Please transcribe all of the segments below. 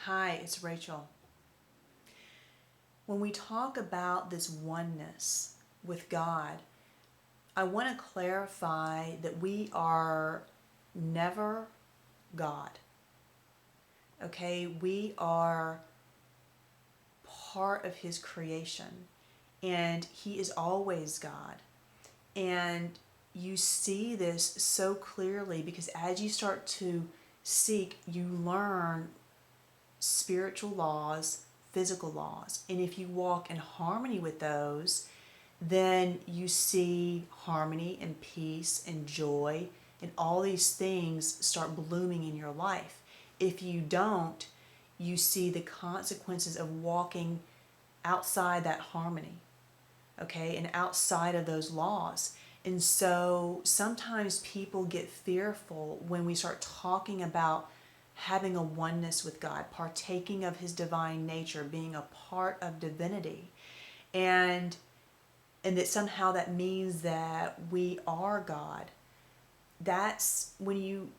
Hi, it's Rachel. When we talk about this oneness with God, I want to clarify that we are never God. Okay? We are part of His creation, and He is always God. And you see this so clearly because as you start to seek, you learn spiritual laws, physical laws. And if you walk in harmony with those, then you see harmony and peace and joy and all these things start blooming in your life. If you don't, you see the consequences of walking outside that harmony, okay, and outside of those laws. And so sometimes people get fearful when we start talking about having a oneness with God, partaking of His divine nature, being a part of divinity. And that somehow that means that we are God. That's when you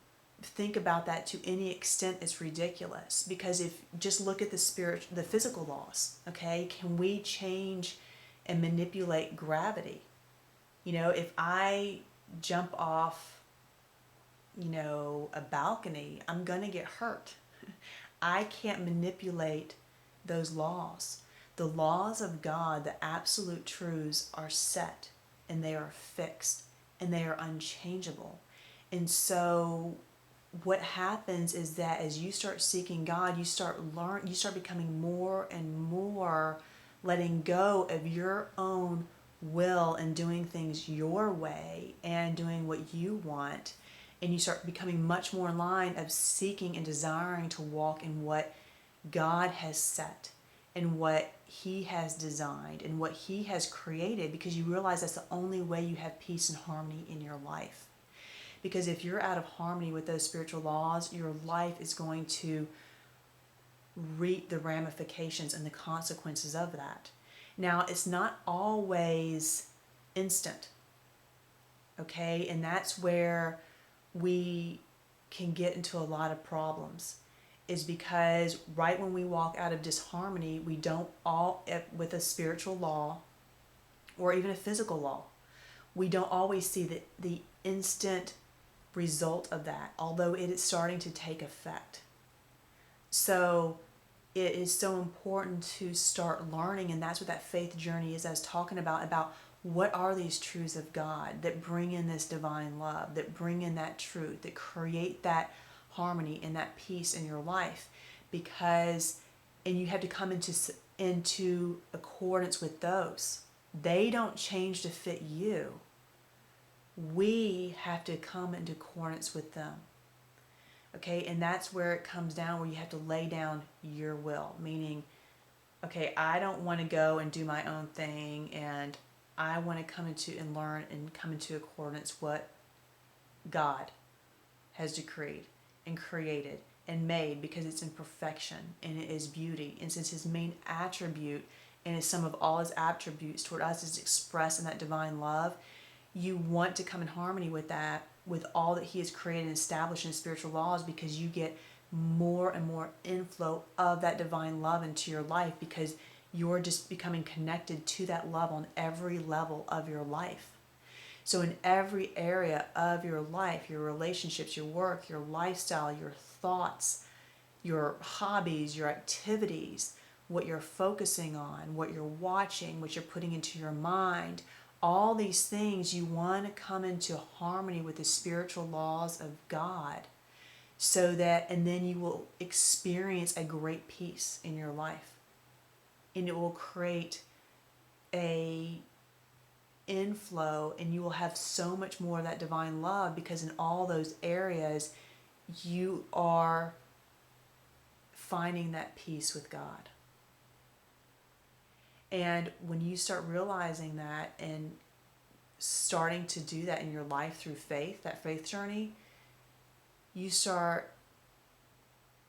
think about that to any extent, it's ridiculous, because if just look at the physical laws, okay, can we change and manipulate gravity? If I jump off, a balcony, I'm gonna get hurt. I can't manipulate those laws. The laws of God, the absolute truths, are set and they are fixed and they are unchangeable. And so what happens is that as you start seeking God, you start becoming more and more letting go of your own will and doing things your way and doing what you want, and you start becoming much more in line of seeking and desiring to walk in what God has set and what He has designed and what He has created, because you realize that's the only way you have peace and harmony in your life. Because if you're out of harmony with those spiritual laws, your life is going to reap the ramifications and the consequences of that. Now, it's not always instant, okay? And that's where we can get into a lot of problems, is because right when we walk out of disharmony, we don't all, with a spiritual law or even a physical law, we don't always see the instant result of that, although it is starting to take effect. So it is so important to start learning, and that's what that faith journey is. I was talking about what are these truths of God that bring in this divine love, that bring in that truth, that create that harmony and that peace in your life. Because, and you have to come into accordance with those. They don't change to fit you. We have to come into accordance with them. Okay, and that's where it comes down, where you have to lay down your will, meaning, okay, I don't want to go and do my own thing, and I want to come into and learn and come into accordance what God has decreed and created and made, because it's in perfection and it is beauty. And since His main attribute and is some of all His attributes toward us is expressed in that divine love, you want to come in harmony with that, with all that He has created and established in spiritual laws, because you get more and more inflow of that divine love into your life, because you're just becoming connected to that love on every level of your life. So in every area of your life, your relationships, your work, your lifestyle, your thoughts, your hobbies, your activities, what you're focusing on, what you're watching, what you're putting into your mind, all these things, you want to come into harmony with the spiritual laws of God, so that, and then you will experience a great peace in your life, and it will create a inflow, and you will have so much more of that divine love, because in all those areas you are finding that peace with God. And when you start realizing that and starting to do that in your life through faith, that faith journey, you start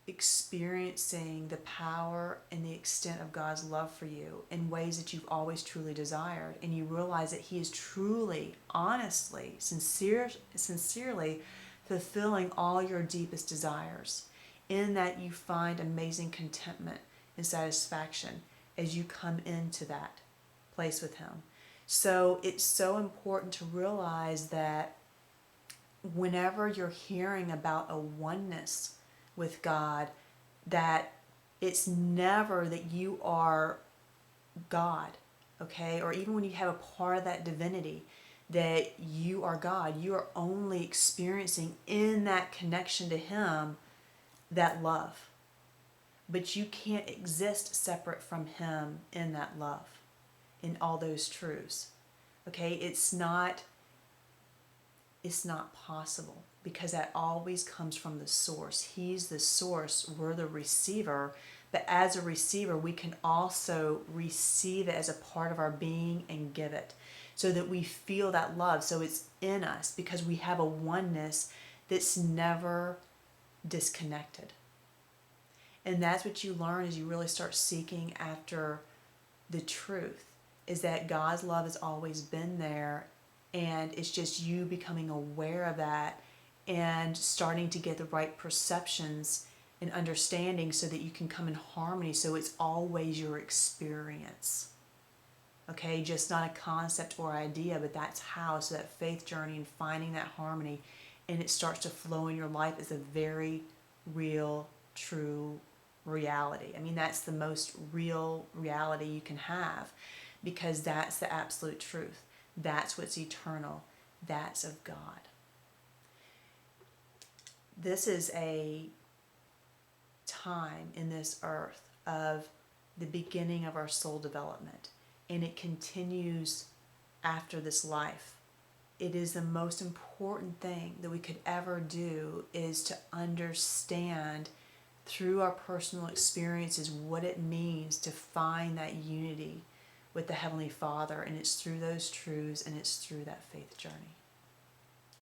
experiencing the power and the extent of God's love for you in ways that you've always truly desired. And you realize that He is truly, honestly, sincerely fulfilling all your deepest desires. In that you find amazing contentment and satisfaction as you come into that place with Him. So it's so important to realize that whenever you're hearing about a oneness with God, that it's never that you are God, okay? Or even when you have a part of that divinity, that you are God. You are only experiencing in that connection to Him that love. But you can't exist separate from Him in that love, in all those truths. Okay? It's not possible, because that always comes from the source. He's the source, we're the receiver. But as a receiver, we can also receive it as a part of our being and give it, so that we feel that love. So it's in us because we have a oneness that's never disconnected. And that's what you learn as you really start seeking after the truth, is that God's love has always been there, and it's just you becoming aware of that and starting to get the right perceptions and understanding so that you can come in harmony, so it's always your experience. Okay, just not a concept or idea, but that's how. So that faith journey and finding that harmony, and it starts to flow in your life as a very real, true reality. I mean, that's the most real reality you can have, because that's the absolute truth. That's what's eternal. That's of God. This is a time in this earth of the beginning of our soul development, and it continues after this life. It is the most important thing that we could ever do, is to understand through our personal experiences what it means to find that unity with the Heavenly Father. And it's through those truths, and it's through that faith journey.